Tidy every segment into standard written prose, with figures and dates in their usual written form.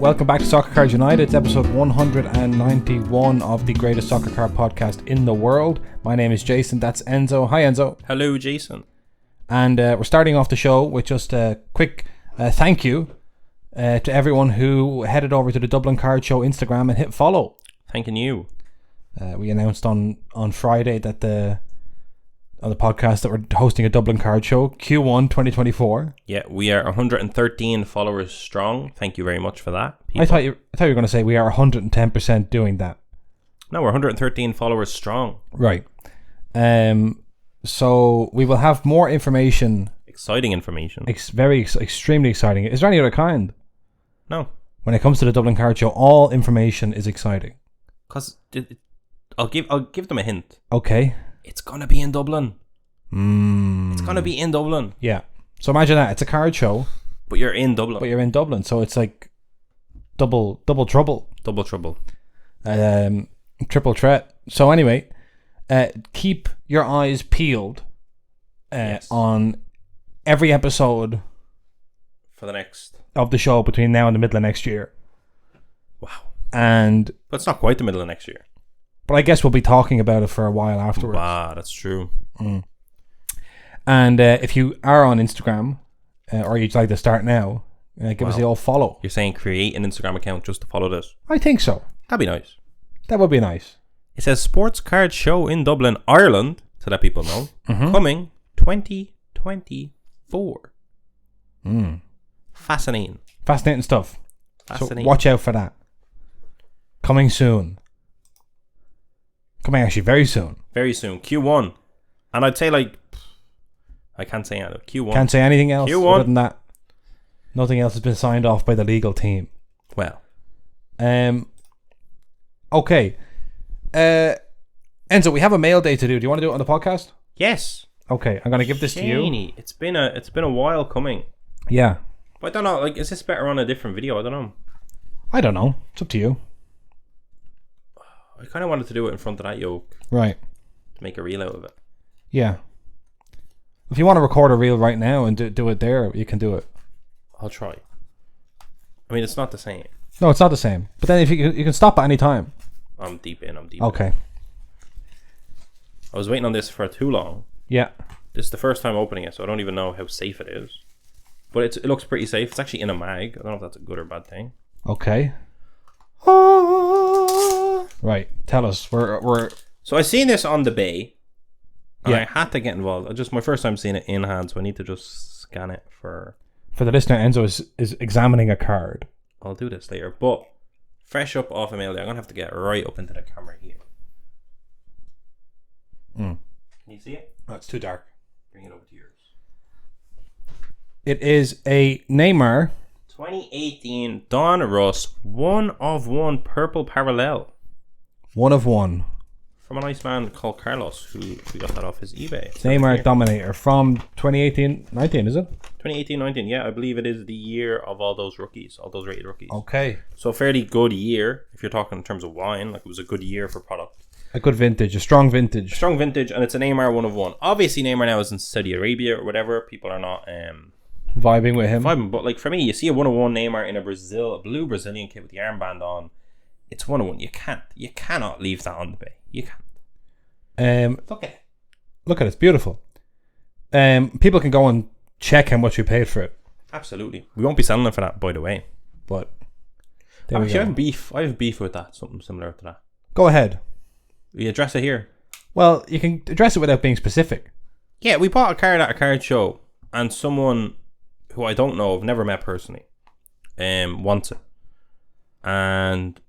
welcome back to Soccer Cards United. It's episode 191 of the greatest soccer card podcast in the world. My name is Jason, that's Enzo. Hi Enzo. Hello Jason. And we're starting off the show with just a quick thank you to everyone who headed over to the Dublin Card Show Instagram and hit follow. Thanking you. We announced on Friday that on the podcast that we're hosting a Dublin Card Show, Q1 2024. Yeah, we are 113 followers strong. Thank you very much for that. I thought you were going to say we are 110% doing that. No, we're 113 followers strong. Right. So we will have more information. Exciting information. Extremely exciting. Is there any other kind? No. When it comes to the Dublin Card Show, all information is exciting. Because I'll give them a hint. Okay. It's gonna be in Dublin. It's gonna be in Dublin. Yeah. So imagine that. It's a card show. But you're in Dublin. So it's like double trouble. Double trouble. Triple threat. So anyway, keep your eyes peeled on every episode for the next of the show between now and the middle of next year. Wow. But it's not quite the middle of next year. But I guess we'll be talking about it for a while afterwards. Wow, that's true. And if you are on Instagram, or you'd like to start now, give us the old follow. You're saying create an Instagram account just to follow this? I think so. That'd be nice. That would be nice. It says Sports Card Show in Dublin, Ireland, so that people know, coming 2024. Fascinating stuff. Fascinating. So watch out for that. Coming soon. Coming actually very soon. Very soon. Q1. And I'd say I can't say anything. Q1. Can't say anything else Q1. Other than that. Nothing else has been signed off by the legal team. Well. Okay. Enzo, we have a mail day to do. Do you want to do it on the podcast? Yes. Okay, I'm going to give this to you. It's been a while coming. Yeah. But I don't know, is this better on a different video? I don't know. I don't know. It's up to you. I kind of wanted to do it in front of that yoke. Right. To make a reel out of it. Yeah. If you want to record a reel right now and do it there, you can do it. I'll try. I mean, it's not the same. No, it's not the same. But then if you can stop at any time. I'm deep in. Okay. I was waiting on this for too long. Yeah. This is the first time opening it, so I don't even know how safe it is. But it looks pretty safe. It's actually in a mag. I don't know if that's a good or bad thing. Okay. Right. Tell us. We're So I seen this on the bay. And Yeah. I had to get involved. It's just my first time seeing it in hand, so I need to just scan it for the listener. Enzo is examining a card. I'll do this later. But fresh up off a mail day, I'm gonna have to get right up into the camera here. Can you see it? Oh, it's too dark. Bring it over to yours. It is a Neymar 2018 Donruss 1-of-1 purple parallel 1-of-1 from a nice man called Carlos, who we got that off his eBay. Neymar Dominator from 2018-19, is it? 2018-19, yeah, I believe it is the year of all those rookies, all those rated rookies. Okay. So a fairly good year, if you're talking in terms of wine, like it was a good year for product. A good vintage, a strong vintage. Strong vintage, and it's a Neymar 1-of-1. Obviously Neymar now is in Saudi Arabia or whatever, people are not vibing with him. But like for me, you see a 1-of-1 Neymar in a blue Brazilian kit with the armband on, it's 1-of-1. You cannot leave that on the bay. You can't. Look at it. It's beautiful. People can go and check how much we paid for it. Absolutely. We won't be selling it for that, by the way. But actually, I have beef with that. Something similar to that. Go ahead. We address it here. Well, you can address it without being specific. Yeah, we bought a card at a card show, and someone who I don't know, I've never met personally, wants it, and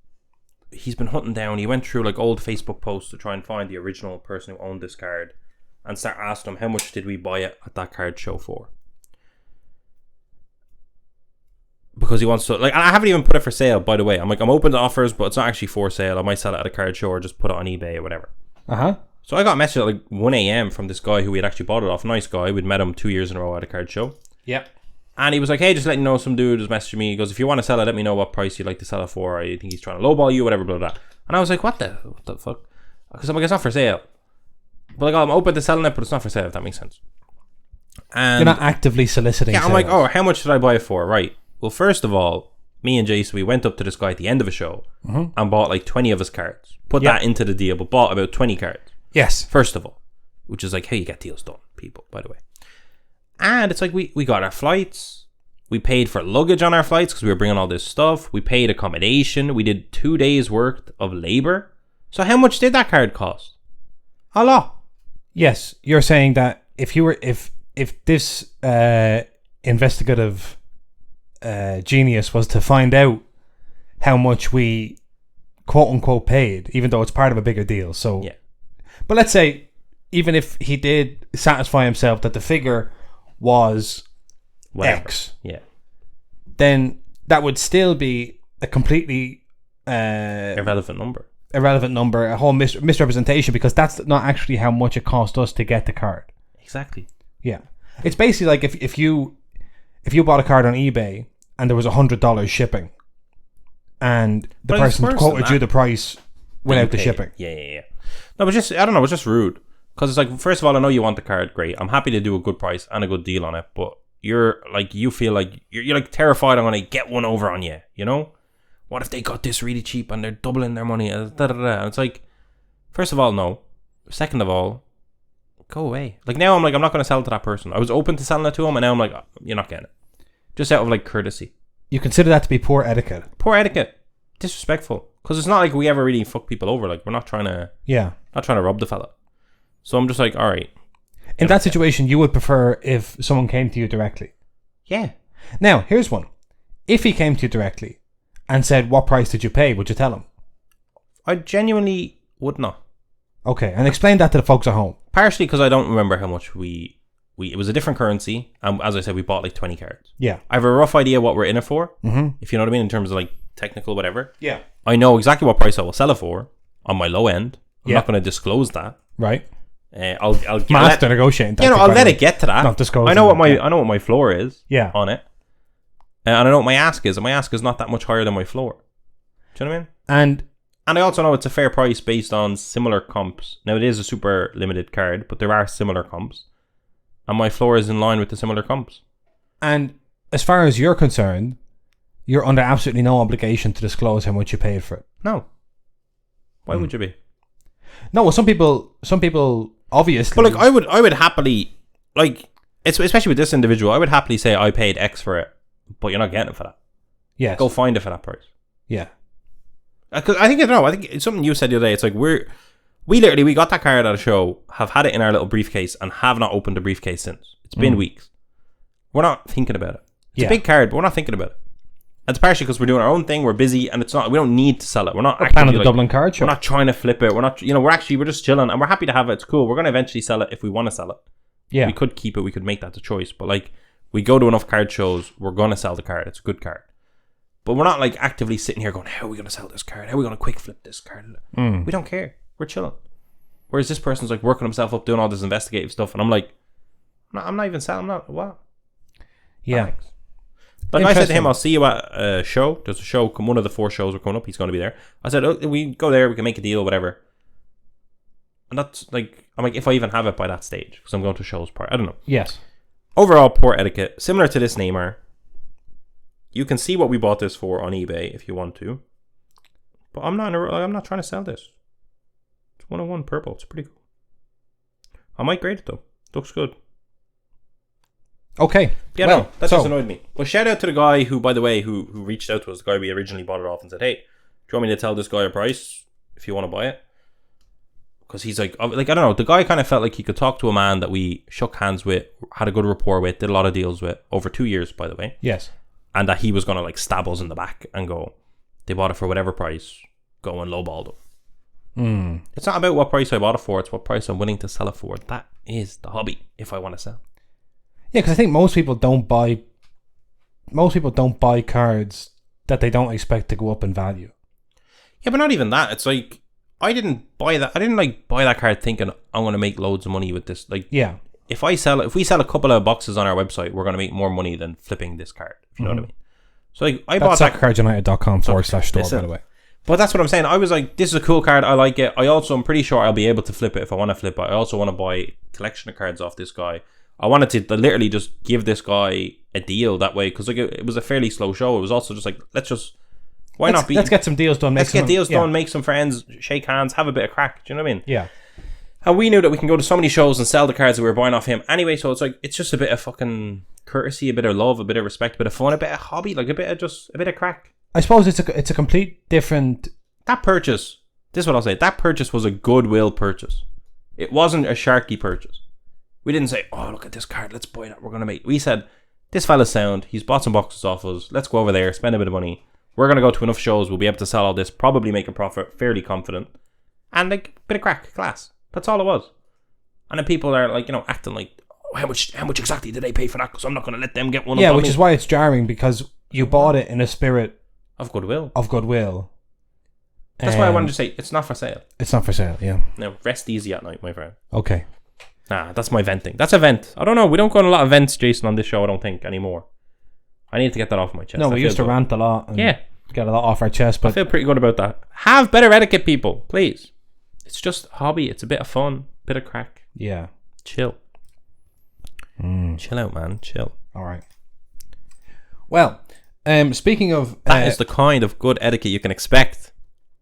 he's been hunting down. He went through like old Facebook posts to try and find the original person who owned this card, and start asking him how much did we buy it at that card show for. Because he wants to, like, and I haven't even put it for sale, by the way. I'm open to offers, but it's not actually for sale. I might sell it at a card show or just put it on eBay or whatever. So I got a message at like 1 a.m. from this guy who we had actually bought it off. Nice guy. We'd met him 2 years in a row at a card show. Yep. And he was like, hey, just letting you know, some dude was messaging me. He goes, if you want to sell it, let me know what price you'd like to sell it for. I think he's trying to lowball you, whatever, blah, blah, blah. And I was like, what the fuck? Because I'm like, it's not for sale. But like, I'm open to selling it, but it's not for sale, if that makes sense. And you're not actively soliciting yeah, sales. I'm like, oh, how much did I buy it for? Right. Well, first of all, me and Jason, we went up to this guy at the end of a show and bought like 20 of his cards. Put that into the deal, but bought about 20 cards. Yes. First of all, which is like how you get deals done, people, by the way. And it's like we got our flights. We paid for luggage on our flights because we were bringing all this stuff. We paid accommodation. We did 2 days' worth of labor. So how much did that card cost? A lot. Yes, you're saying that if this investigative genius was to find out how much we quote unquote paid, even though it's part of a bigger deal. So, yeah. But let's say even if he did satisfy himself that the figure was X, then that would still be a completely irrelevant number, a whole misrepresentation, because that's not actually how much it cost us to get the card. Exactly. Yeah, it's basically like if you bought a card on eBay and there was $100 shipping, and the person quoted you the price without the shipping. Yeah. No, but I don't know, it's just rude. Because it's like, first of all, I know you want the card, great. I'm happy to do a good price and a good deal on it, but you feel like you're like terrified I'm going to get one over on you, you know? What if they got this really cheap and they're doubling their money? And it's like, first of all, no. Second of all, go away. Like now I'm like, I'm not going to sell it to that person. I was open to selling it to him, and now I'm like, oh, you're not getting it. Just out of like courtesy. You consider that to be poor etiquette? Poor etiquette. Disrespectful. Because it's not like we ever really fuck people over. Like, we're not trying to... Yeah. Not trying to rob the fella. So I'm just like, all right. In that situation, you would prefer if someone came to you directly? Yeah. Now, here's one. If he came to you directly and said, what price did you pay, would you tell him? I genuinely would not. Okay, and explain that to the folks at home. Partially because I don't remember how much we it was a different currency, and as I said, we bought like 20 cards. Yeah. I have a rough idea what we're in it for, if you know what I mean, in terms of like technical whatever. Yeah. I know exactly what price I will sell it for on my low end. I'm not going to disclose that. Right. I'll master negotiating. I'll let it get to that. Not disclosing. I know what my floor is. Yeah. On it, and I know what my ask is, and my ask is not that much higher than my floor. Do you know what I mean? And I also know it's a fair price based on similar comps. Now it is a super limited card, but there are similar comps, and my floor is in line with the similar comps. And as far as you're concerned, you're under absolutely no obligation to disclose how much you paid for it. No. Why would you be? No, well, some people obviously. But like, I would happily, like, especially with this individual, I would happily say I paid X for it, but you're not getting it for that. Yes. Go find it for that price. Yeah. Because I think it's something you said the other day. It's like we got that card at a show, have had it in our little briefcase, and have not opened the briefcase since. It's been weeks. We're not thinking about it. It's a big card, but we're not thinking about it. And it's partially because we're doing our own thing. We're busy, and it's not. We don't need to sell it. We're not planning the Dublin card show. We're not trying to flip it. We're not. We're just chilling, and we're happy to have it. It's cool. We're going to eventually sell it if we want to sell it. Yeah, we could keep it. We could make that the choice. But like, we go to enough card shows. We're going to sell the card. It's a good card. But we're not like actively sitting here going, how are we going to sell this card? How are we going to quick flip this card? We don't care. We're chilling. Whereas this person's like working himself up, doing all this investigative stuff, and I'm like, I'm not even selling. I'm not. What? Yeah. Like I said to him, I'll see you at a show. There's a show. One of the 4 shows are coming up. He's going to be there. I said, we go there. We can make a deal, whatever. And that's like, I'm like, if I even have it by that stage, because I'm going to shows part. I don't know. Yes. Overall, poor etiquette. Similar to this Neymar. You can see what we bought this for on eBay if you want to. But I'm not trying to sell this. It's 101 purple. It's pretty cool. I might grade it though. Looks good. Okay. Yeah, well, no, that just annoyed me. But shout out to the guy who, by the way, who reached out to us, the guy we originally bought it off, and said, hey, do you want me to tell this guy a price if you want to buy it? Because he's like, I don't know, the guy kind of felt like he could talk to a man that we shook hands with, had a good rapport with, did a lot of deals with, over 2 years, by the way. Yes. And that he was going to like stab us in the back and go, they bought it for whatever price, go and lowball them. It's not about what price I bought it for, it's what price I'm willing to sell it for. That is the hobby, if I want to sell. Yeah, because I think most people don't buy cards that they don't expect to go up in value. Yeah, but not even that. It's like, I didn't buy that card thinking I'm going to make loads of money with this. Like, yeah, if we sell a couple of boxes on our website, we're going to make more money than flipping this card, if you know what I mean. So like, I bought that soccercardunited.com/store, by the way. But that's what I'm saying. I was like, this is a cool card. I like it. I'm pretty sure I'll be able to flip it if I want to flip it. I also want to buy a collection of cards off this guy. I wanted to literally just give this guy a deal that way, because like it was a fairly slow show. It was also just like, let's get some deals done. Make some friends, shake hands, have a bit of crack. Do you know what I mean? Yeah. And we knew that we can go to so many shows and sell the cards that we were buying off him anyway. So it's like, it's just a bit of fucking courtesy, a bit of love, a bit of respect, a bit of fun, a bit of hobby, like a bit of crack. I suppose it's a complete different. That purchase. This is what I'll say. That purchase was a goodwill purchase. It wasn't a sharky purchase. We didn't say, oh, look at this card, let's buy that, we're going to make... We said, this fella's sound, he's bought some boxes off us, let's go over there, spend a bit of money. We're going to go to enough shows, we'll be able to sell all this, probably make a profit, fairly confident. And like, bit of crack, class. That's all it was. And then people are like, acting like, oh, how much exactly did they pay for that? Because I'm not going to let them get one. Yeah, which is why it's jarring, because you bought it in a spirit... Of goodwill. That's why I wanted to say, it's not for sale. It's not for sale, yeah. Now, rest easy at night, my friend. Okay. Nah, that's my venting. That's a vent. I don't know. We don't go on a lot of vents, Jason, on this show, I don't think, anymore. I need to get that off my chest. No, we used to rant a lot. And yeah. Get a lot off our chest, but... I feel pretty good about that. Have better etiquette, people, please. It's just a hobby. It's a bit of fun. Bit of crack. Yeah. Chill. Chill out, man. Chill. All right. Well, speaking of... That is the kind of good etiquette you can expect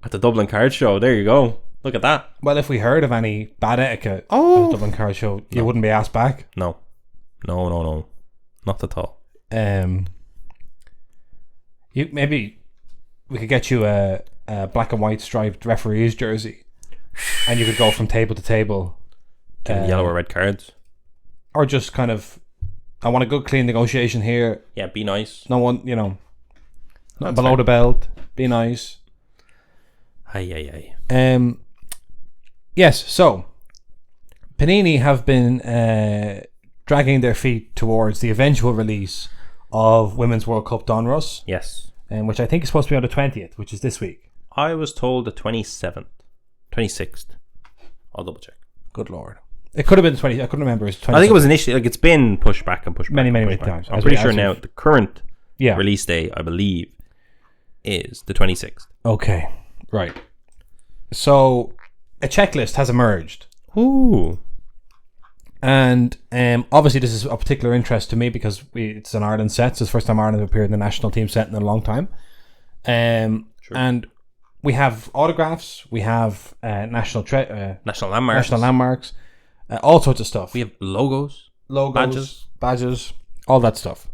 at the Dublin Card Show. There you go. Look at that. Well, if we heard of any bad etiquette at the Dublin Card Show, you wouldn't be asked back. No. Not at all. Maybe we could get you a black and white striped referee's jersey, and you could go from table to table. Yellow or red cards. Or just kind of, I want a good clean negotiation here. Yeah, be nice. No one, not below the belt. Be nice. Aye. Yes, so Panini have been dragging their feet towards the eventual release of Women's World Cup Donruss. Yes. Which I think is supposed to be on the 20th, which is this week. I was told the 27th. 26th. I'll double check. Good Lord. It could have been 20. I couldn't remember. It was 20. I think it was initially, like, it's been pushed back and pushed back. Many times. I'm pretty sure now the current release day, I believe, is the 26th. Okay. Right. So a checklist has emerged. Ooh. And obviously this is of particular interest to me because it's an Ireland set. So it's the first time Ireland have appeared in the national team set in a long time. And we have autographs. We have national landmarks. All sorts of stuff. We have logos, badges, all that stuff.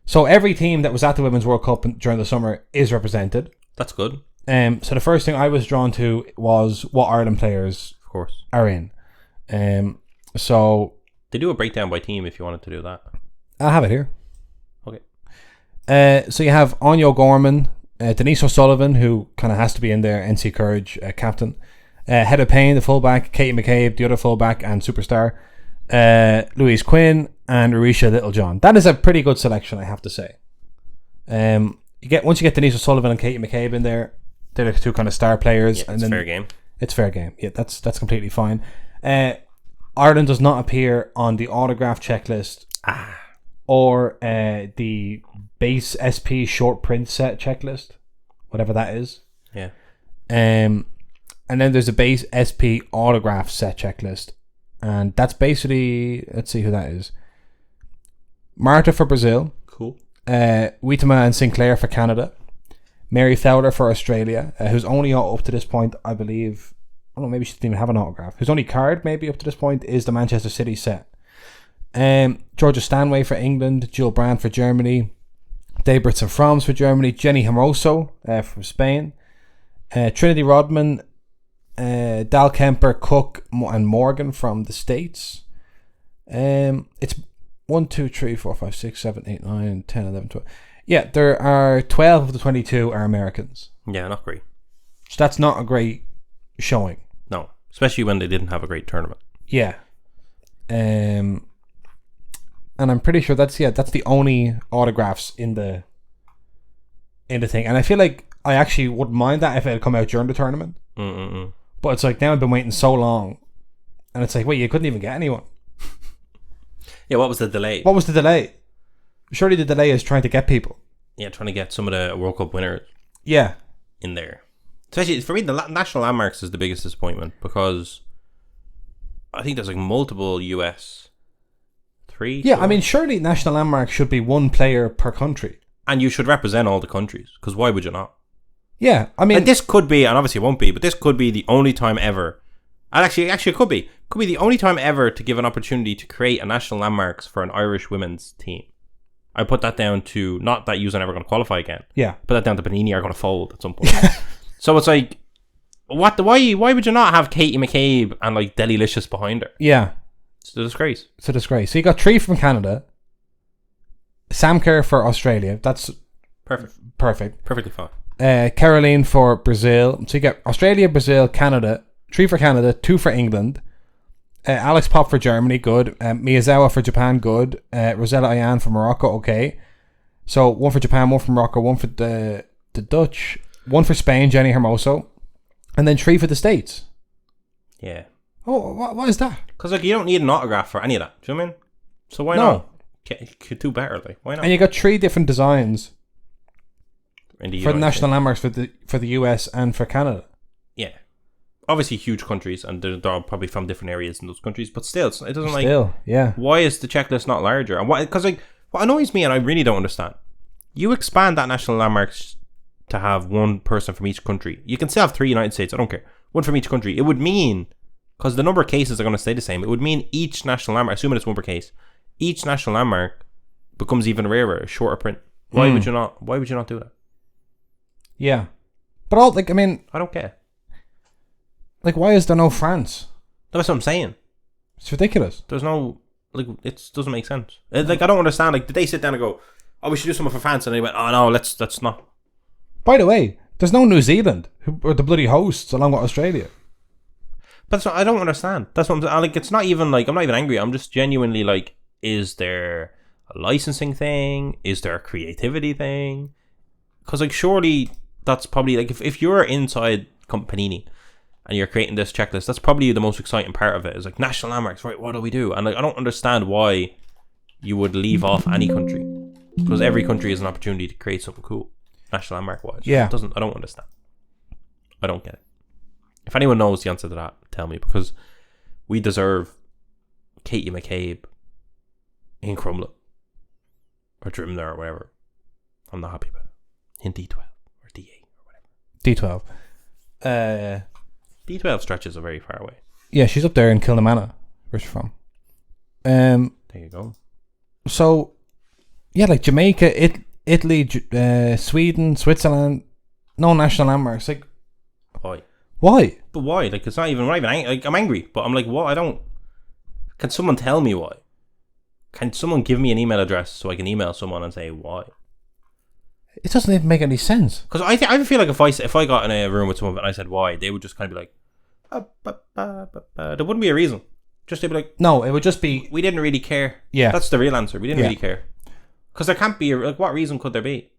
So every team that was at the Women's World Cup during the summer is represented. That's good. So the first thing I was drawn to was what Ireland players, of course, are in. So they do a breakdown by team if you wanted to do that. I have it here. Okay. So you have Anya O'Gorman, Denise O'Sullivan, who kind of has to be in there, NC Courage captain. Heather Payne, the fullback, Katie McCabe, the other fullback and superstar, Louise Quinn, and Arisha Littlejohn. That is a pretty good selection, I have to say. Once you get Denise O'Sullivan and Katie McCabe in there, they're the two kind of star players. Yeah, it's fair game. It's fair game. Yeah, that's completely fine. Ireland does not appear on the autograph checklist or the base SP short print set checklist, whatever that is. Yeah. And then there's a base SP autograph set checklist. And that's basically, let's see who that is. Marta for Brazil. Cool. Huitema and Sinclair for Canada. Mary Fowler for Australia, who's only up to this point, I believe, I don't know, maybe she didn't even have an autograph. Whose only card, maybe, up to this point, is the Manchester City set. Georgia Stanway for England. Jill Brand for Germany. Debritz and Froms for Germany. Jenny Hermoso from Spain. Trinity Rodman. Dal Kemper, Cook, and Morgan from the States. It's 1, 2, 3, 4, 5, 6, 7, 8, 9, 10, 11, 12. Yeah, there are 12 of the 22 are Americans. Yeah, not great. So that's not a great showing. No, especially when they didn't have a great tournament. Yeah. And I'm pretty sure that's the only autographs in the thing. And I feel like I actually wouldn't mind that if it had come out during the tournament. But it's like, now I've been waiting so long, and it's like, wait, you couldn't even get anyone. Yeah, what was the delay? Surely the delay is trying to get people. Yeah, trying to get some of the World Cup winners. Yeah. In there. Especially, for me, the national landmarks is the biggest disappointment, because I think there's like multiple US 3. Yeah, so. I mean, surely national landmark should be one player per country. And you should represent all the countries, because why would you not? Yeah, I mean... And this could be, and obviously it won't be, but this could be the only time ever. And actually it could be. Could be the only time ever to give an opportunity to create a national landmarks for an Irish women's team. I put that down to, not that you're never going to qualify again. Yeah. Put that down to Panini are going to fold at some point. So it's like, why would you not have Katie McCabe and like Delilicious behind her? Yeah. It's a disgrace. It's a disgrace. So you got 3 from Canada. Sam Kerr for Australia. That's perfect. Perfectly fine. Caroline for Brazil. So you get Australia, Brazil, Canada. 3 for Canada, 2 for England. Alex Pop for Germany, good. Miyazawa for Japan, good. Rosella Ayan for Morocco, okay. So 1 for Japan, 1 for Morocco, 1 for the Dutch, 1 for Spain, Jenny Hermoso, and then 3 for the States. Yeah. Oh, what is that? Because like you don't need an autograph for any of that. Do you know what I mean? So why not? Could do better. Like why not? And you got 3 different designs in the for the national landmarks for the US and for Canada. Yeah. Obviously huge countries, and they're probably from different areas in those countries, but still, it doesn't like... Still, yeah. Why is the checklist not larger? And why? Because like, what annoys me, and I really don't understand, you expand that national landmarks to have 1 person from each country. You can still have 3 United States, I don't care. 1 from each country. It would mean, because the number of cases are going to stay the same, it would mean each national landmark, assuming it's 1 per case, each national landmark becomes even rarer, a shorter print. Why would you not do that? Yeah. But all, like, I mean... I don't care. Like, why is there no France? That's what I'm saying. It's ridiculous. There's no, like, it doesn't make sense. Like, I don't understand. Like, did they sit down and go, oh, we should do something for France? And they went, oh, no, let's not. By the way, there's no New Zealand, who are the bloody hosts, along with Australia. But I don't understand. That's what I'm saying. Like, it's not even, like, I'm not even angry. I'm just genuinely, like, is there a licensing thing? Is there a creativity thing? Because, like, surely that's probably, like, if you're inside Panini and you're creating this checklist, that's probably the most exciting part of it. Is like national landmarks, right? What do we do? And like, I don't understand why you would leave off any country, because every country is an opportunity to create something cool, national landmark wise. Yeah, I don't understand. I don't get it. If anyone knows the answer to that, tell me, because we deserve Katie McCabe in Crumlin or Drimner or whatever. I'm not happy about it. In D12 or D8 or whatever. D12. D12 stretches are very far away. Yeah, she's up there in Kilnamanagh. Where's she from? There you go. So, yeah, like Jamaica, Italy, Sweden, Switzerland, no national landmarks. Like, why? But why? Like, it's not even right. Like, I'm angry, but I'm like, what? Can someone tell me why? Can someone give me an email address so I can email someone and say why? It doesn't even make any sense. Because I feel like if I got in a room with someone and I said why, they would just kind of be like, there wouldn't be a reason. Just they'd be like, no, it would just be, we didn't really care. Yeah, that's the real answer. We didn't really care. Because there can't be like, what reason could there be?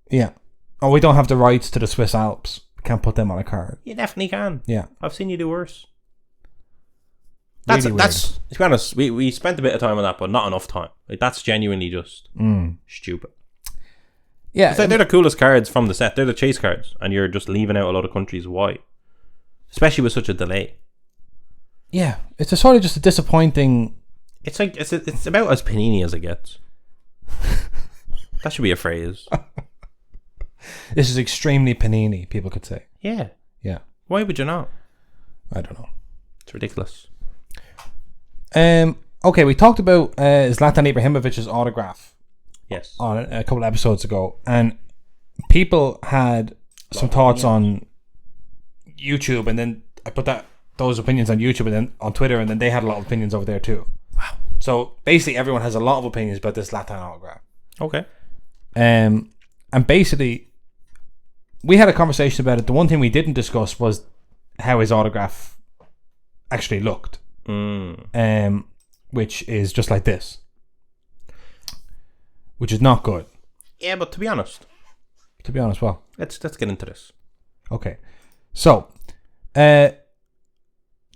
Yeah. Oh, we don't have the rights to the Swiss Alps. We can't put them on a card. You definitely can. Yeah, I've seen you do worse. That's to be honest, we spent a bit of time on that, but not enough time. Like, that's genuinely just stupid. Yeah, they're the coolest cards from the set. They're the chase cards, and you're just leaving out a lot of countries. Why? Especially with such a delay. Yeah, it's a sort of just a disappointing. It's like it's about as Panini as it gets. That should be a phrase. This is extremely Panini, people could say. Yeah. Yeah. Why would you not? I don't know. It's ridiculous. Okay, we talked about Zlatan Ibrahimovic's autograph. Yes. On a couple of episodes ago, and people had some thoughts on YouTube, and then I put those opinions on YouTube and then on Twitter, and then they had a lot of opinions over there too. Wow. So basically everyone has a lot of opinions about this Zlatan autograph. Okay. And basically we had a conversation about it. The one thing we didn't discuss was how his autograph actually looked. Which is just like this. Which is not good. Yeah, but to be honest, well, let's get into this. Okay, so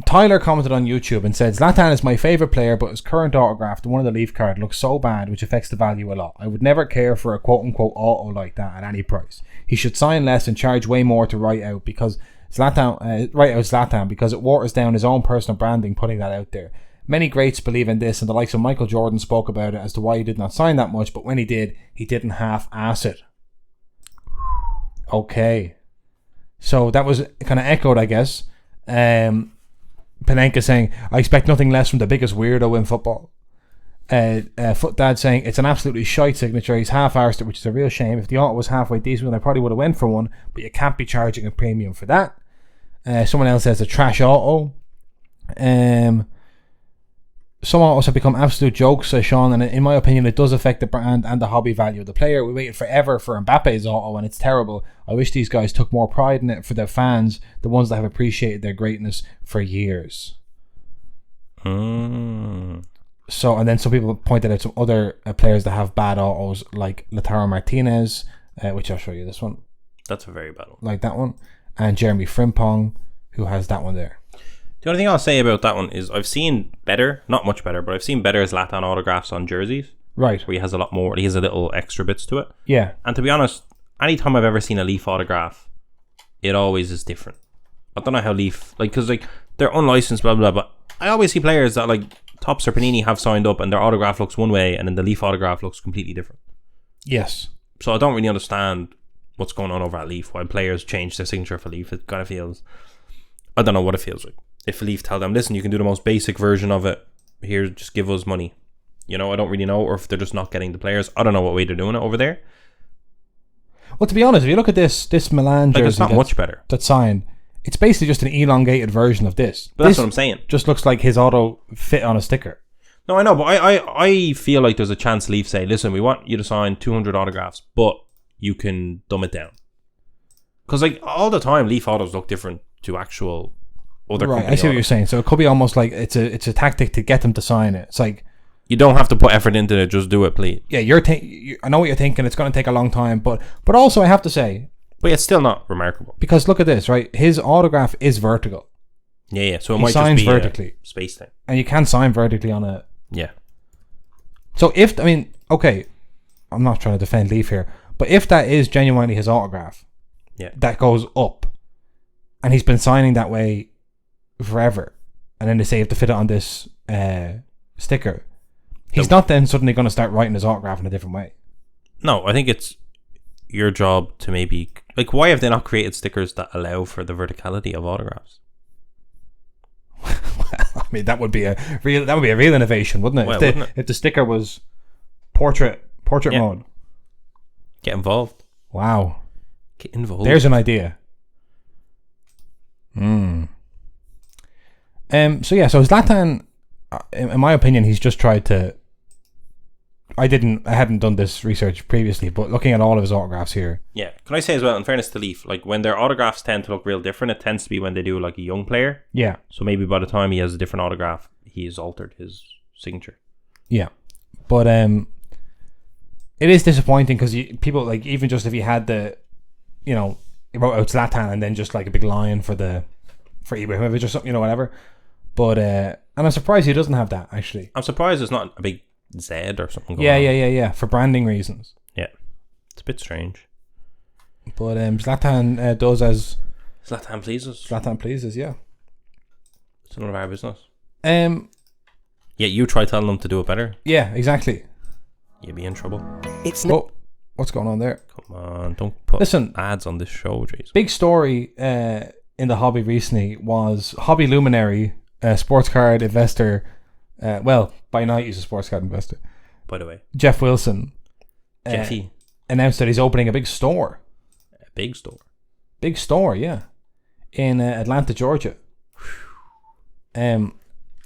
Tyler commented on YouTube and said, Zlatan is my favourite player, but his current autograph, the one of the Leaf card, looks so bad, which affects the value a lot. I would never care for a quote-unquote auto like that at any price. He should sign less and charge way more to write out Zlatan because it waters down his own personal branding putting that out there. Many greats believe in this, and the likes of Michael Jordan spoke about it as to why he did not sign that much, but when he did, he didn't half-ass it. Okay. So that was kind of echoed, I guess. Panenka saying, I expect nothing less from the biggest weirdo in football. Foot Dad saying, it's an absolutely shite signature. He's half-arsed it, which is a real shame. If the auto was halfway decent, I probably would have went for one, but you can't be charging a premium for that. Someone else says a trash auto. Some autos have become absolute jokes, says Sean, and in my opinion it does affect the brand and the hobby value of the player. We waited forever for Mbappe's auto and it's terrible. I wish these guys took more pride in it for their fans, the ones that have appreciated their greatness for years. So, and then some people pointed out some other players that have bad autos, like Lautaro Martinez, which I'll show you this one. That's a very bad one. Like that one. And Jeremy Frimpong, who has that one there. The only thing I'll say about that one is I've seen better, not much better, but I've seen better Zlatan autographs on jerseys. Right. Where he has a lot more, he has a little extra bits to it. Yeah. And to be honest, anytime I've ever seen a Leaf autograph, it always is different. I don't know how Leaf, like, because like they're unlicensed, blah, blah, blah, but I always see players that like Topps or Panini have signed up and their autograph looks one way and then the Leaf autograph looks completely different. Yes. So I don't really understand what's going on over at Leaf, why players change their signature for Leaf. It kind of feels, I don't know what it feels like. If Leaf tell them, listen, you can do the most basic version of it, here, just give us money. You know, I don't really know, or if they're just not getting the players. I don't know what way they're doing it over there. Well, to be honest, if you look at this Milan jersey, like, it's not much better. That's signed. It's basically just an elongated version of this. But that's what I'm saying. Just looks like his auto fit on a sticker. No, I know, but I feel like there's a chance Leaf say, listen, we want you to sign 200 autographs, but you can dumb it down. Because like all the time, Leaf autos look different to actual other company I see what autos. you're saying. So it could be almost like it's a tactic to get them to sign it. It's like, you don't have to put effort into it, just do it, please. Yeah, I know what you're thinking. It's going to take a long time, but also I have to say, but it's still not remarkable. Because look at this, right? His autograph is vertical. Yeah. So it he might signs just be vertically. A space thing. And you can sign vertically on a... Yeah. So okay, I'm not trying to defend Leaf here, but if that is genuinely his autograph, yeah, that goes up, and he's been signing that way forever, and then they say you have to fit it on this sticker, he's not then suddenly going to start writing his autograph in a different way. No, I think it's your job to maybe, like, why have they not created stickers that allow for the verticality of autographs? I mean, that would be a real innovation, wouldn't it? Well, If the sticker was portrait mode. Get involved. Wow. Get involved. There's an idea. So Zlatan, in my opinion, he's just tried to... I hadn't done this research previously, but looking at all of his autographs here... Yeah. Can I say as well, in fairness to Leaf, like when their autographs tend to look real different, it tends to be when they do like a young player. Yeah. So maybe by the time he has a different autograph, he has altered his signature. Yeah. But it is disappointing because people, like, even just if you had the, you know, he wrote out Zlatan and then just like a big line for Ibrahimovic or something, you know, whatever. But and I'm surprised he doesn't have that, actually. I'm surprised it's not a big Z or something going on. Yeah, for branding reasons. Yeah. It's a bit strange. But Zlatan does as... Zlatan pleases. Zlatan pleases, yeah. It's none of our business. Yeah, you try telling them to do it better. Yeah, exactly. You'd be in trouble. What's going on there? Come on, don't put ads on this show, jeez. Big story in the hobby recently was hobby luminary, sports card investor, by night he's a sports card investor. By the way. Jeff Wilson. Jeffy. Announced that he's opening a big store. A big store? Big store, yeah. In Atlanta, Georgia. And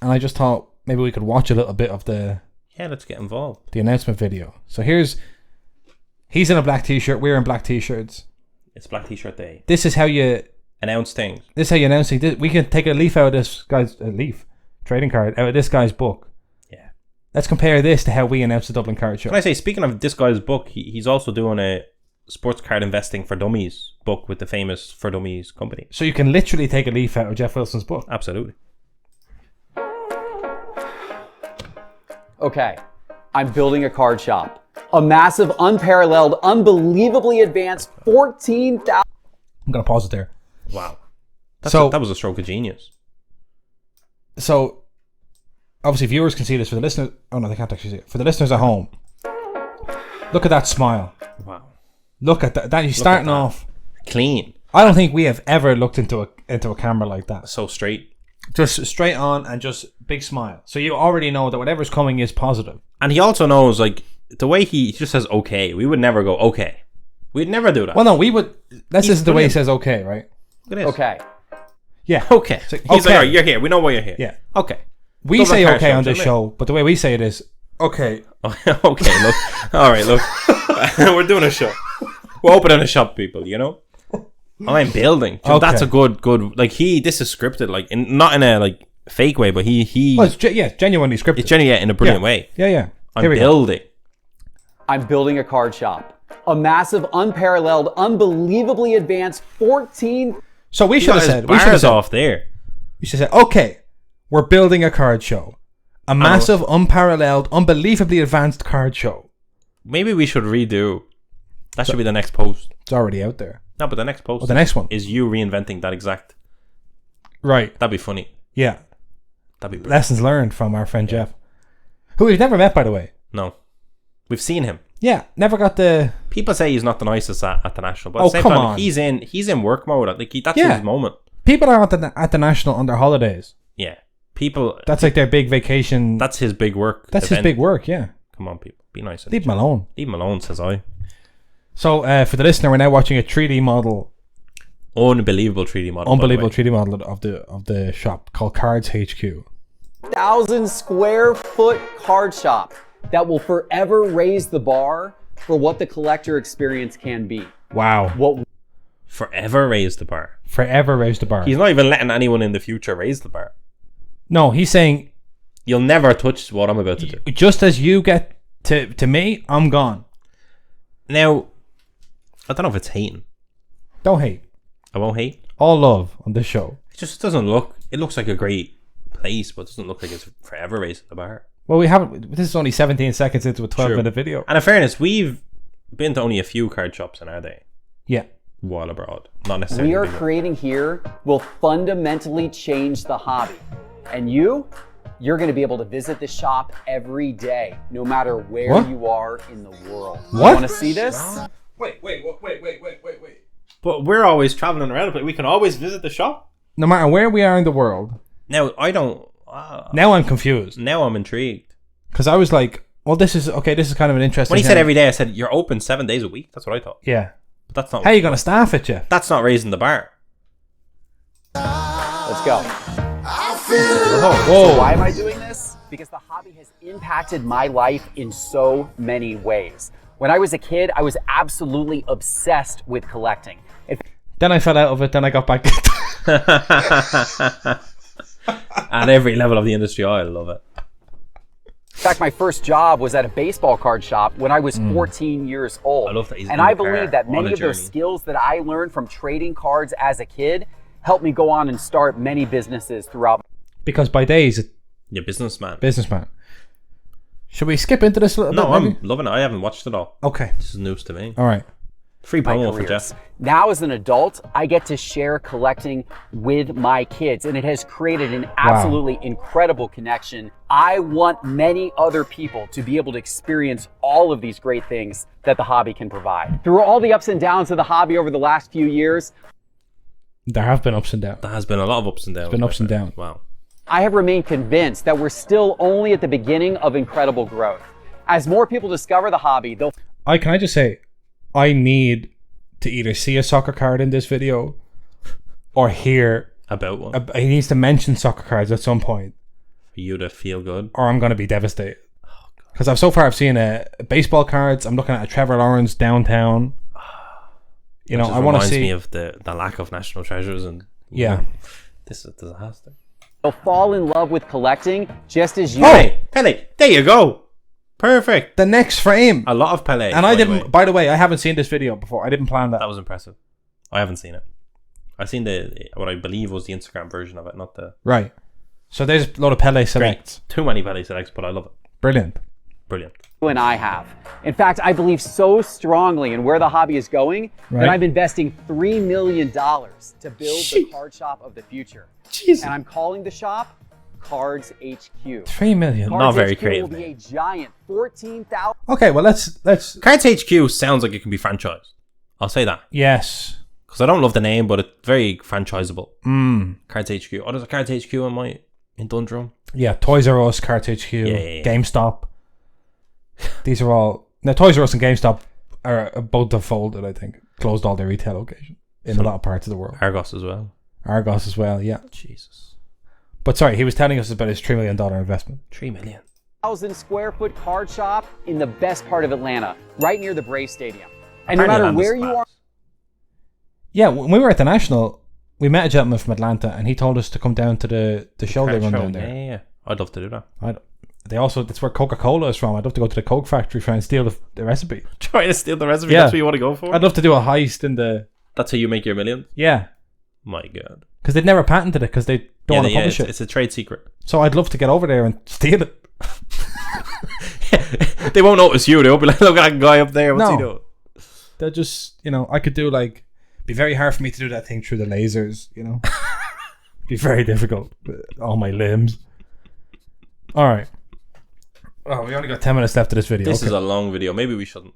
I just thought maybe we could watch a little bit of the... Yeah, let's get involved. The announcement video. So he's in a black t-shirt, we're in black t-shirts. It's Black T-shirt Day. This is how you... Announce things. This is how you announce things. We can take a leaf out of this guy's... trading card, out of this guy's book. Yeah. Let's compare this to how we announce the Dublin Card Show. Can I say, speaking of this guy's book, he's also doing a sports card investing for dummies book with the famous For Dummies company. So you can literally take a leaf out of Jeff Wilson's book. Absolutely. Okay, I'm building a card shop. A massive, unparalleled, unbelievably advanced 14,000... I'm going to pause it there. Wow. That was a stroke of genius. So, obviously viewers can see this. For the listeners, oh no, they can't actually see it. For the listeners at home, look at that smile. Wow. Look at that. You're starting off clean. I don't think we have ever looked into a camera like that. So straight. Just straight on and just big smile. So you already know that whatever's coming is positive. And he also knows, like, the way he just says okay. We would never go okay. We'd never do that. Well, no, we would. This is the way he says okay, right? It is. Okay. Yeah. Okay. So, He's like, all right, you're here. We know why you're here. Yeah. Okay. We say okay on this show, but the way we say it is okay. Okay, look. All right, look. We're doing a show. We're opening a shop, people, you know? I'm building. Okay. That's a good, like, this is scripted, like, not in a, like, fake way, but he well, it's genuinely scripted. It's genuinely in a brilliant way. Yeah. I'm building. I'm building a card shop. A massive, unparalleled, unbelievably advanced 14... So we should have said... We should have off there. We should have said, okay, we're building a card show. A massive, unparalleled, unbelievably advanced card show. Maybe we should redo. That should be the next post. It's already out there. No, but the next post. The next one is you reinventing that exact. Right. That'd be funny. Yeah. That'd be brilliant. Lessons learned from our friend Jeff, who we've never met, by the way. No, we've seen him. Yeah, never got the. People say he's not the nicest at the national, but at the same come time, on. he's in work mode. Like that's his moment. People are at the national on their holidays. Yeah, people. That's like their big vacation. That's his big work. That's his big work. Yeah. Come on, people, be nice. Leave him alone. Leave him alone, says I. So for the listener, we're now watching a 3D model. Unbelievable 3D model. Unbelievable 3D model of the shop called Cards HQ. 1,000 square foot card shop that will forever raise the bar for what the collector experience can be. Wow. What forever raise the bar. Forever raise the bar. He's not even letting anyone in the future raise the bar. No, he's saying you'll never touch what I'm about to do. Just as you get to me, I'm gone. Now, I don't know if it's hating. Don't hate. I won't hate. All love on this show. It just doesn't look. It looks like a great place, but it doesn't look like it's forever raising the bar. Well, we haven't. This is only 17 seconds into a 12-minute video. And in fairness, we've been to only a few card shops in our day. Yeah. While abroad, not necessarily. we are creating here will fundamentally change the hobby, and you're going to be able to visit the shop every day, no matter where you are in the world. What? You want to see this? Wait. But we're always traveling around the place. We can always visit the shop. No matter where we are in the world. Now, I don't... now I'm confused. Now I'm intrigued. Because I was like, well, this is kind of an interesting... When he said every day, I said, you're open 7 days a week? That's what I thought. Yeah. But that's not... How are you going to staff it, Jeff? That's not raising the bar. Let's go. Whoa. So why am I doing this? Because the hobby has impacted my life in so many ways. When I was a kid, I was absolutely obsessed with collecting. Then I fell out of it, then I got back. At every level of the industry, I love it. In fact, my first job was at a baseball card shop when I was 14 years old. I love that he's and I believe that many of those skills that I learned from trading cards as a kid helped me go on and start many businesses throughout. Because by days, you're businessman. Should we skip into this a little bit? No, I'm loving it. I haven't watched it all. Okay. This is news to me. All right. Free promo for Jeff. Now as an adult, I get to share collecting with my kids, and it has created an absolutely incredible connection. I want many other people to be able to experience all of these great things that the hobby can provide. Through all the ups and downs of the hobby over the last few years, there have been ups and downs. There has been a lot of ups and downs. There's been ups and downs. Wow. I have remained convinced that we're still only at the beginning of incredible growth. As more people discover the hobby, they'll... Can I just say, I need to either see a soccer card in this video or hear about one. He needs to mention soccer cards at some point for you to feel good, or I'm going to be devastated. Because I've seen baseball cards. I'm looking at a Trevor Lawrence downtown. You know, I want to see. Reminds me of the lack of national treasures, and this is a disaster. They'll fall in love with collecting just as you. Oh, Pele! There you go. Perfect. The next frame. A lot of Pele. And I didn't. By the way, I haven't seen this video before. I didn't plan that. That was impressive. I haven't seen it. I've seen what I believe was the Instagram version of it, not the. Right. So there's a lot of Pele selects. Great. Too many Pele selects, but I love it. Brilliant. And I have. In fact, I believe so strongly in where the hobby is going that I'm investing $3 million to build the card shop of the future. Jeez. And I'm calling the shop Cards HQ. 3 million. Cards Not very HQ creative. will be a giant 14,000. Okay, well let's. Cards HQ sounds like it can be franchised. I'll say that. Yes. Because I don't love the name, but it's very franchisable. Mm. Cards HQ. Oh, there's a Cards HQ in Dundrum. Yeah, Toys R Us, Cards HQ, yeah. GameStop. These are all... Now, Toys R Us and GameStop are both have folded, I think. Closed all their retail locations in a lot of parts of the world. Argos as well. Argos as well, yeah. Jesus. But sorry, he was telling us about his $3 million investment. 3 million. 1,000 square foot card shop in the best part of Atlanta, right near the Braves Stadium. And no Apparently matter where Atlanta's you are, Yeah, when we were at the National, we met a gentleman from Atlanta, and he told us to come down to the show they run down there. Yeah. I'd love to do that. That's where Coca-Cola is from. I'd love to go to the Coke factory, try and steal the recipe. Try to steal the recipe. Yeah. That's what you want to go for? I'd love to do a heist in the... That's how you make your millions? Yeah. My God. Because they've never patented it, because they don't want to publish it. It's a trade secret. So I'd love to get over there and steal it. They won't notice you. They'll be like, look at that guy up there. What's he doing? They'll just, I could do like... Be very hard for me to do that thing through the lasers, Be very difficult with all my limbs. All right. Oh, we only got 10 minutes left of this video. This is a long video. Maybe we shouldn't.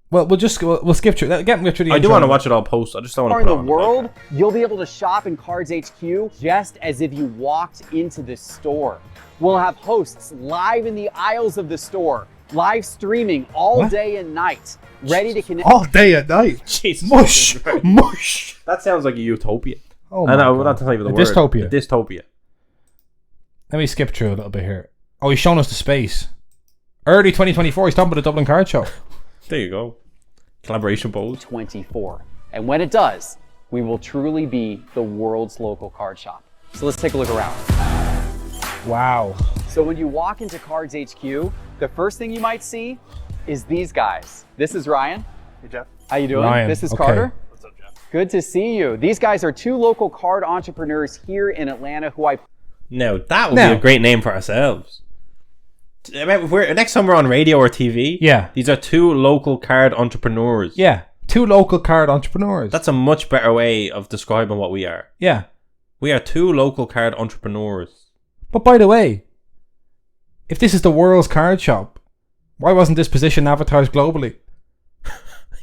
Well, we'll skip through that. Get through the I do intro. want to watch it all post. I just don't want to in put the it on world, podcast. you'll be able to shop in Cards HQ just as if you walked into the store. We'll have hosts live in the aisles of the store, live streaming all day and night, ready to connect. All day and night. Jesus. Mush. Mush. That sounds like a utopia. Oh, I my know, God. not to tell you the A word. dystopia. A dystopia. Let me skip through a little bit here. Oh, he's showing us the space. Early 2024, he's talking about the Dublin Card Show. There you go. Collaboration pose. 24. And when it does, we will truly be the world's local card shop. So let's take a look around. Wow. So when you walk into Cards HQ, the first thing you might see is these guys. This is Ryan. Hey, Jeff. How you doing? Ryan, This is okay. Carter. What's up, Jeff? Good to see you. These guys are two local card entrepreneurs here in Atlanta who I Now, that would be a great name for ourselves. I mean, if next time we're on radio or TV, Yeah. these are two local card entrepreneurs. Yeah. Two local card entrepreneurs. That's a much better way of describing what we are. Yeah. We are two local card entrepreneurs. But by the way, if this is the world's card shop, why wasn't this position advertised globally?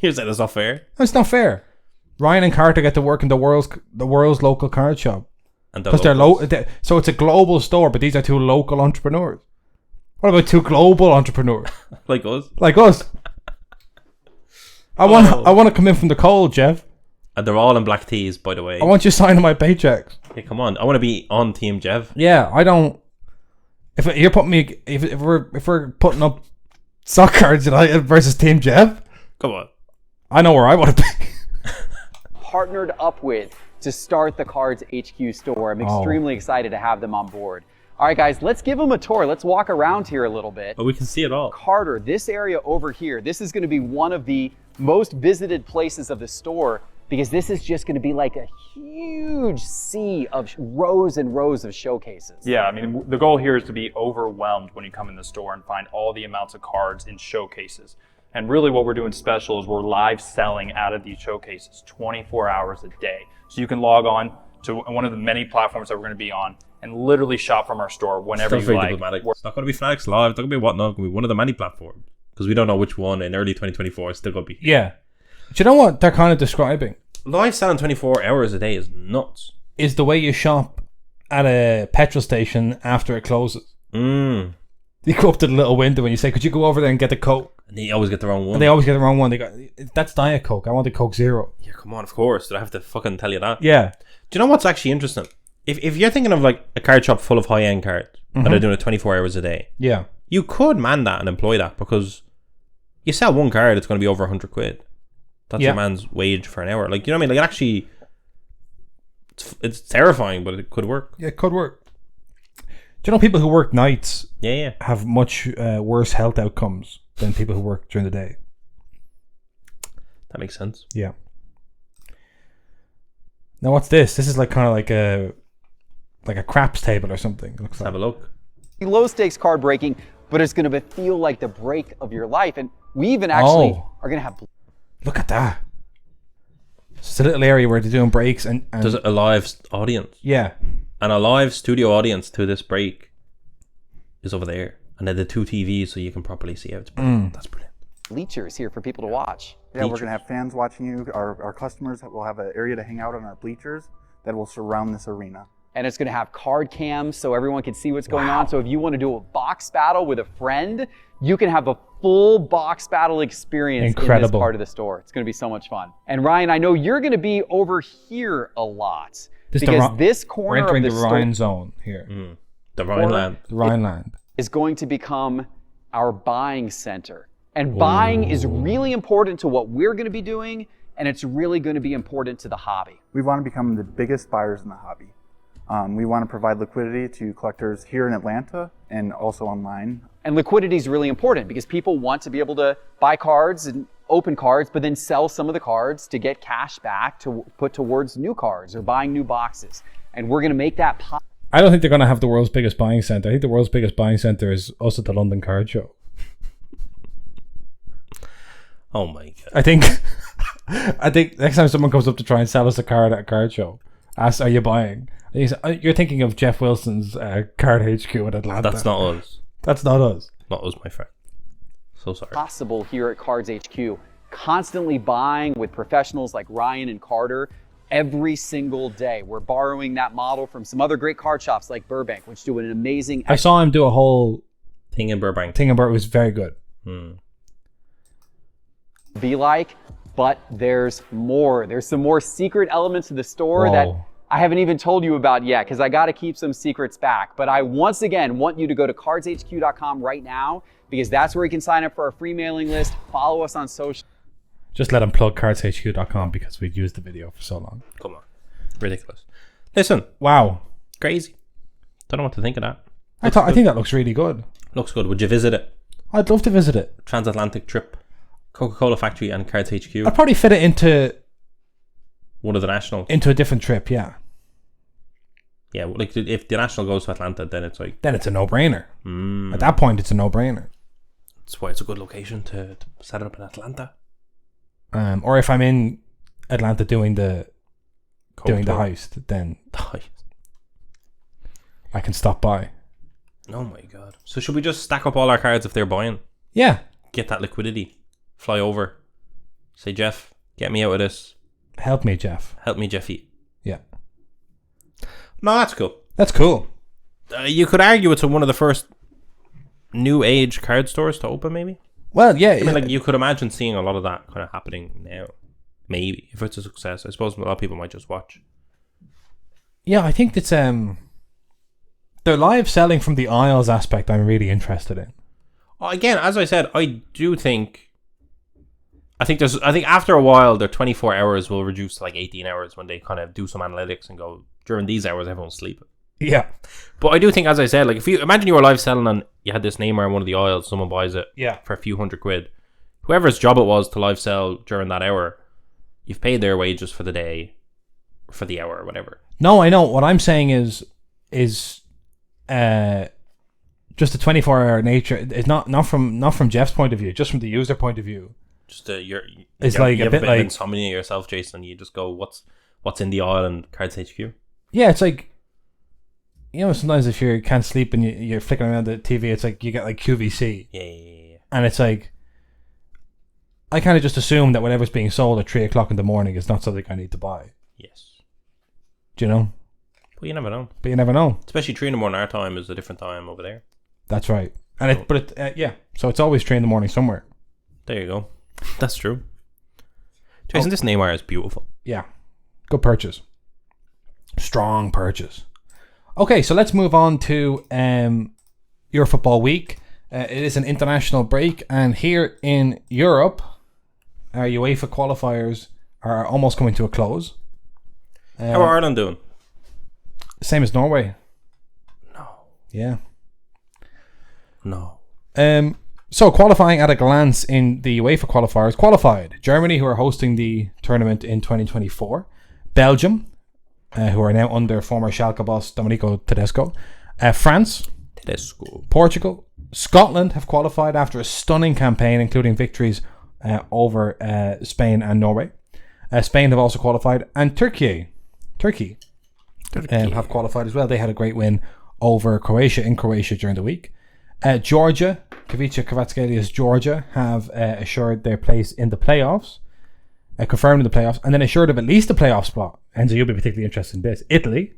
You said it's not fair. It's not fair. Ryan and Carter get to work in the world's local card shop. And Because they're so it's a global store, but these are two local entrepreneurs. What about two global entrepreneurs like us. like us? I want to come in from the cold, Jeff. And they're all in black tees, by the way. I want you signing my paychecks. Hey, come on. I want to be on Team Jeff. Yeah, I don't. If you're putting me, if we're putting up sock cards versus Team Jeff, Come on. I know where I want to be. partnered up with to start the Cards HQ store. I'm extremely excited to have them on board. All right, guys, let's give them a tour. Let's walk around here a little bit. But we can see it all. Carter, this area over here, this is going to be one of the most visited places of the store because this is just going to be like a huge sea of rows and rows of showcases. Yeah, I mean, the goal here is to be overwhelmed when you come in the store and find all the amounts of cards in showcases. And really what we're doing special is we're live selling out of these showcases 24 hours a day. So you can log on to one of the many platforms that we're going to be on and literally shop from our store whenever Still you very like. diplomatic. It's not going to be Fanatics Live. It's not going to be Whatnot. It's going to be one of the many platforms. Because we don't know which one in early 2024 is still going to be. Yeah. Do you know what they're kind of describing? Live selling 24 hours a day is nuts. Is the way you shop at a petrol station after it closes. Mm. You go up to the little window and you say, could you go over there and get the Coke? And they always get the wrong one. And they always get the wrong one. They go, that's Diet Coke. I want the Coke Zero. Yeah, come on, of course. Did I have to fucking tell you that? Yeah. Do you know what's actually interesting? If you're thinking of like a card shop full of high-end cards that are doing it 24 hours a day, Yeah. you could man that and employ that because you sell one card, it's going to be over 100 quid. That's your man's wage for an hour. Like, you know what I mean? Like, it actually, it's terrifying, but it could work. Yeah, it could work. Do you know people who work nights Yeah. have much worse health outcomes than people who work during the day? That makes sense. Yeah. Now what's this? This is like kind of like a craps table or something. It looks Let's Uh, like. have a look. Low stakes card breaking, but it's going to feel like the break of your life. And we even actually are going to have... Look at that. It's a little area where they're doing breaks and There's a live audience. yeah. And a live studio audience to this break is over there. And then the 2 TVs so you can properly see it. That's brilliant. Bleachers here for people to watch. Yeah, we're going to have fans watching you. Our customers will have an area to hang out on our bleachers that will surround this arena. And it's going to have card cams so everyone can see what's going on. So if you want to do a box battle with a friend, you can have a full box battle experience in this part of the store. It's going to be so much fun. And Ryan, I know you're going to be over here a lot. Because this corner we're entering of the store Rhine zone here. The Rhineland. The Rhineland. is going to become our buying center. And buying is really important to what we're going to be doing, and it's really going to be important to the hobby. We want to become the biggest buyers in the hobby. We want to provide liquidity to collectors here in Atlanta and also online. And liquidity is really important because people want to be able to buy cards and open cards, but then sell some of the cards to get cash back to put towards new cards or buying new boxes. And we're going to make that possible. I don't think they're going to have the world's biggest buying center. I think the world's biggest buying center is us at the London Card Show. Oh my God. I think next time someone comes up to try and sell us a card at a card show, ask, are you buying? And he said, you're thinking of Jeff Wilson's Card HQ in Atlanta. That's not us. That's not us. Not us, my friend. So sorry. Possible here at Cards HQ. Constantly buying with professionals like Ryan and Carter every single day. We're borrowing that model from some other great card shops like Burbank, which do an amazing... I saw him do a whole thing in Burbank. It was very good. Be like, but there's more. There's some more secret elements to the store that I haven't even told you about yet because I got to keep some secrets back. But I once again want you to go to cardshq.com right now because that's where you can sign up for our free mailing list. Follow us on social. Just let him plug cardshq.com because we'd used the video for so long. Come on. Ridiculous. Listen. Wow. Crazy. Don't know what to think of that. I think that looks really good. Looks good. Would you visit it? I'd love to visit it. Transatlantic trip. Coca-Cola factory and Cards HQ. I'd probably fit it into one of the nationals. Into a different trip, yeah. Yeah, like if the national goes to Atlanta, then it's like... Then it's a no-brainer. At that point, it's a no-brainer. That's why it's a good location to set it up in Atlanta. Or if I'm in Atlanta doing the heist, then I can stop by. Oh my God. So should we just stack up all our cards if they're buying? Yeah. Get that liquidity. Fly over. Say, Jeff, get me out of this. Help me, Jeff. Help me, Jeffy. Yeah. No, that's cool. That's cool. You could argue it's one of the first new age card stores to open, maybe? Well, yeah. I mean, like, you could imagine seeing a lot of that kind of happening now. Maybe. If it's a success. I suppose a lot of people might just watch. Yeah, I think it's... the live selling from the aisles aspect I'm really interested in. Again, as I said, I do think... I think after a while, their 24 hours will reduce to like 18 hours when they kind of do some analytics and go, during these hours, everyone's sleeping. Yeah. But I do think, as I said, like if you imagine you were live selling and you had this Neymar in one of the aisles, someone buys it for a few $100. Whoever's job it was to live sell during that hour, you've paid their wages for the day, for the hour or whatever. No, I know. What I'm saying is just the 24-hour nature. It's not from Jeff's point of view, just from the user point of view. Just you have a bit of like insomnia yourself, Jason. You just go, what's in the aisle and Cards HQ? Yeah, it's like, you know, sometimes if you can't sleep and you're flicking around the TV, it's like you get like QVC. Yeah. And it's like, I kind of just assume that whatever's being sold at 3 o'clock in the morning is not something I need to buy. Yes. Do you know? But you never know. Especially 3 in the morning. Our time is a different time over there. That's right. And so it's always 3 in the morning somewhere. There you go. That's true. Jason, this Neymar is beautiful. Yeah. Good purchase. Strong purchase. Okay, so let's move on to Euro Football Week. It is an international break, and here in Europe, our UEFA qualifiers are almost coming to a close. How are Ireland doing? Same as Norway. No. Yeah. No. So qualifying at a glance in the UEFA qualifiers qualified: Germany, who are hosting the tournament in 2024; Belgium, who are now under former Schalke boss Domenico Tedesco; France; Portugal; Scotland have qualified after a stunning campaign, including victories over Spain and Norway. Spain have also qualified, and Turkey have qualified as well. They had a great win over Croatia in Croatia during the week. Georgia, Kavica Kvaratskhelia Georgia, have assured their place in the playoffs, confirmed in the playoffs, and then assured of at least a playoff spot. Enzo, you'll be particularly interested in this. Italy,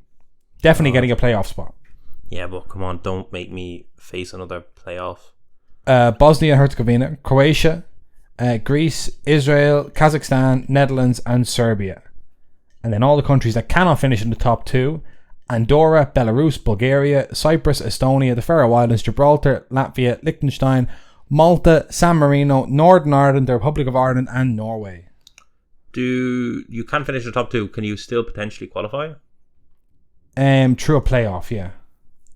definitely getting a playoff spot. Yeah, but come on, don't make me face another playoff. Bosnia and Herzegovina, Croatia, Greece, Israel, Kazakhstan, Netherlands, and Serbia. And then all the countries that cannot finish in the top 2: Andorra, Belarus, Bulgaria, Cyprus, Estonia, the Faroe Islands, Gibraltar, Latvia, Liechtenstein, Malta, San Marino, Northern Ireland, the Republic of Ireland, and Norway. You can't finish the top 2. Can you still potentially qualify? Through a playoff, yeah.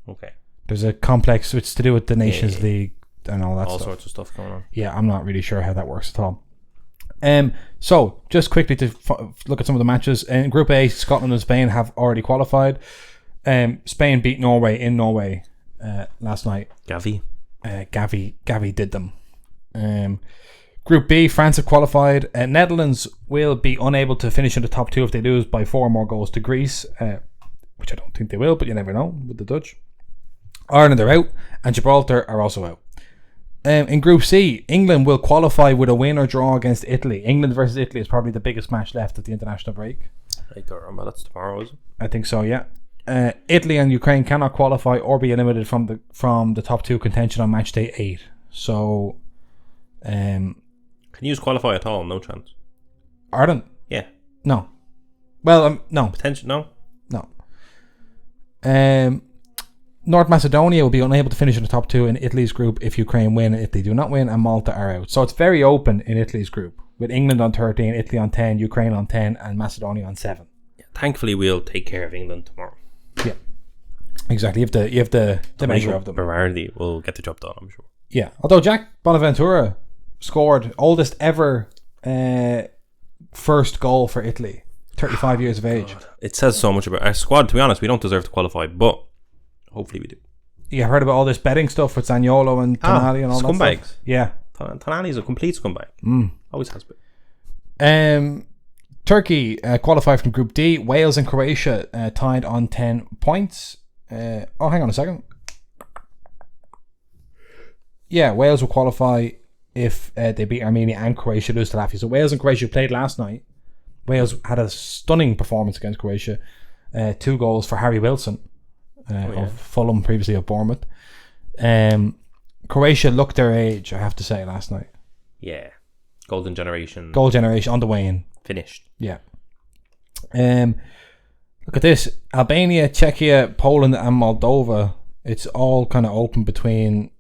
Okay. There's a complex, it's to do with the Nations League and all that all stuff. Sorts of stuff going on. Yeah, I'm not really sure how that works at all. So just quickly to look at some of the matches in Group A, Scotland and Spain have already qualified. Spain beat Norway in Norway last night. Gavi did them. Group B, France have qualified. Netherlands will be unable to finish in the top 2 if they lose by 4 more goals to Greece, which I don't think they will, but you never know with the Dutch. Ireland are out, and Gibraltar are also out. In Group C, England will qualify with a win or draw against Italy. England versus Italy is probably the biggest match left at the international break. I don't remember. That's tomorrow, is it? I think so, yeah. Italy and Ukraine cannot qualify or be eliminated from the top 2 contention on match day 8. So, can you use qualify at all? No chance. Ireland? Yeah. No. Well, no. Potential? No. North Macedonia will be unable to finish in the top 2 in Italy's group if Ukraine win and Italy do not win, and Malta are out. So it's very open in Italy's group, with England on 13, Italy on 10, Ukraine on 10, and Macedonia on 7. Yeah, thankfully, we'll take care of England tomorrow. Yeah, exactly. You have the measure of them. Berardi will get the job done, I'm sure. Yeah, although Jack Bonaventura scored oldest ever first goal for Italy, 35 years of age. God. It says so much about our squad. To be honest, we don't deserve to qualify, but hopefully we do. You heard about all this betting stuff with Zaniolo and Tonali and all scumbags. that stuff? Yeah. Tonali's a complete scumbag. Always has been. Turkey qualified from Group D. Wales and Croatia tied on 10 points. Hang on a second. Yeah, Wales will qualify if they beat Armenia and Croatia lose to Latvia. So Wales and Croatia played last night. Wales had a stunning performance against Croatia. 2 goals for Harry Wilson of Fulham, previously of Bournemouth. Croatia looked their age, I have to say, last night. Yeah. Golden generation. Goal generation on the way in. Finished. Yeah. Look at this. Albania, Czechia, Poland and Moldova. It's all kind of open between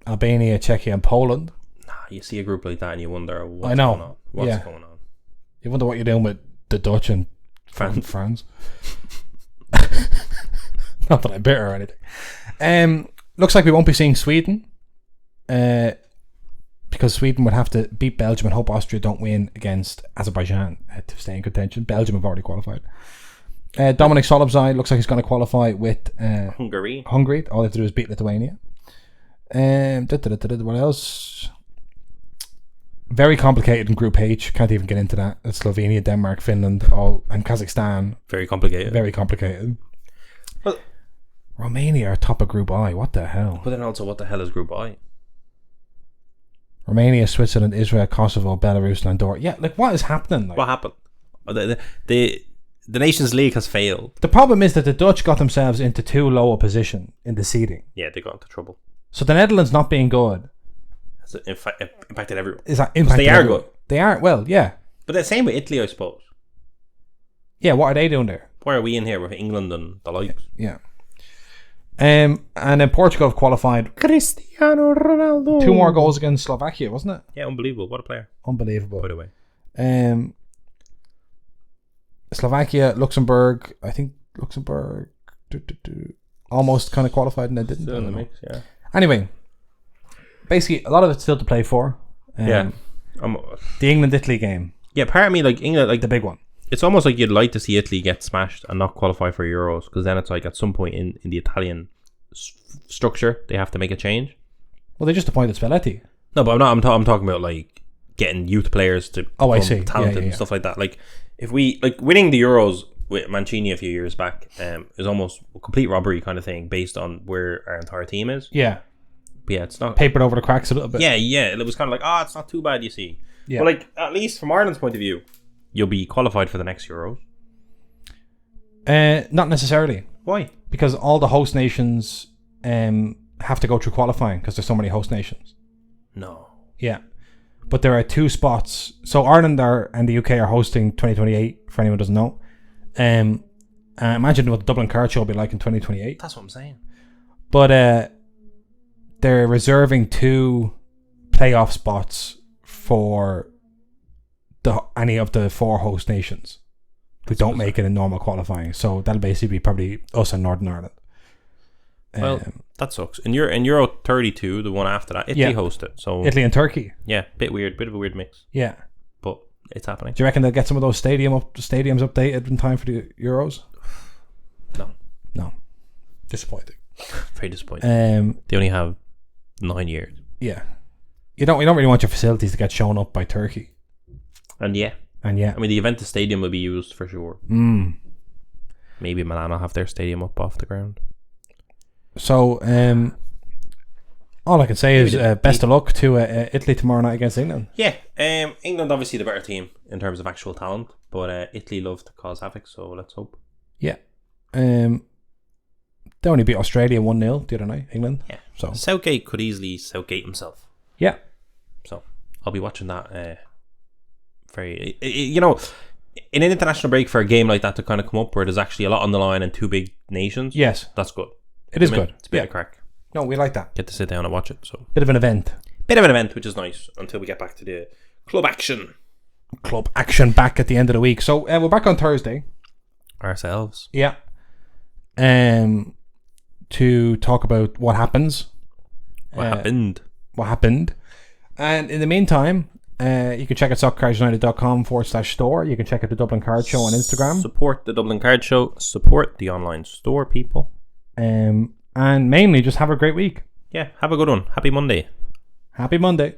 Albania, Czechia and Poland. You see a group like that and you wonder what's going on. What's going on? You wonder what you're doing with the Dutch and France. Not that I'm bitter or anything. Looks like we won't be seeing Sweden. Because Sweden would have to beat Belgium and hope Austria don't win against Azerbaijan to stay in contention. Belgium have already qualified. Dominic Solobzai looks like he's going to qualify with Hungary. All they have to do is beat Lithuania. What else? Very complicated in Group H. Can't even get into that. It's Slovenia, Denmark, Finland, and Kazakhstan. Very complicated. Well, Romania are top of Group I. What the hell? But then also, what the hell is Group I? Romania, Switzerland, Israel, Kosovo, Belarus, and Andorra. Yeah, like what is happening? Like, what happened? The Nations League has failed. The problem is that the Dutch got themselves into too low a position in the seeding. Yeah, they got into trouble. So the Netherlands not being good has impacted everyone. Is that impacted? They are good. They are, well, yeah. But the same with Italy, I suppose. Yeah, what are they doing there? Why are we in here with England and the likes? Yeah. And then Portugal have qualified. Cristiano Ronaldo. 2 more goals against Slovakia, wasn't it? Yeah, unbelievable. What a player. Unbelievable. By the way. Slovakia, Luxembourg. I think Luxembourg almost kind of qualified and they didn't. Still in the mix, yeah. Anyway, basically, a lot of it's still to play for. Yeah. The England-Italy game. Yeah, part of me, like England, like the big one. It's almost like you'd like to see Italy get smashed and not qualify for Euros, because then it's like at some point in the Italian structure they have to make a change. Well, they just appointed Spalletti. No, but I'm talking about like getting youth players to I see. talented and stuff like that. Like if we like winning the Euros with Mancini a few years back. It was almost a complete robbery kind of thing based on where our entire team is. Yeah. But yeah, it's not Papered over the cracks a little bit. Yeah. It was kind of like, it's not too bad, you see. Yeah. But like, at least from Ireland's point of view, you'll be qualified for the next Euros. Not necessarily. Why? Because all the host nations have to go through qualifying because there's so many host nations. No. Yeah. But there are 2 spots. So Ireland and the UK are hosting 2028, for anyone who doesn't know. Imagine what the Dublin Card Show will be like in 2028. That's what I'm saying. But they're reserving 2 playoff spots for any of the 4 host nations who don't make it in normal qualifying. So that'll basically be probably us and Northern Ireland. Well, that sucks. In Euro 32, the one after that, Italy hosted. So Italy and Turkey. Yeah, bit of a weird mix. Yeah. But it's happening. Do you reckon they'll get some of those stadiums updated in time for the Euros? No. Disappointing. Very disappointing. They only have 9 years. Yeah. You don't really want your facilities to get shown up by Turkey. And yeah. I mean, the Juventus Stadium will be used for sure. Maybe Milan will have their stadium up off the ground. So, all I can say is best of luck to Italy tomorrow night against England. Yeah, England obviously the better team in terms of actual talent, but Italy love to cause havoc, so let's hope. Yeah. They only beat Australia 1-0 the other night, England. Yeah. So Southgate could easily Southgate himself. Yeah. So I'll be watching that. In an international break for a game like that to kind of come up where there's actually a lot on the line and 2 big nations. Yes. That's good. It is good. It's a bit of crack. No, we like that. Get to sit down and watch it. So Bit of an event, which is nice until we get back to the club action back at the end of the week. So we're back on Thursday. Ourselves. Yeah. To talk about what happens. What happened. And in the meantime, you can check out soccercarsunited.com/store. You can check out the Dublin Card Show on Instagram. Support the Dublin Card Show. Support the online store, people. And mainly just have a great week. Yeah, have a good one. Happy Monday. Happy Monday.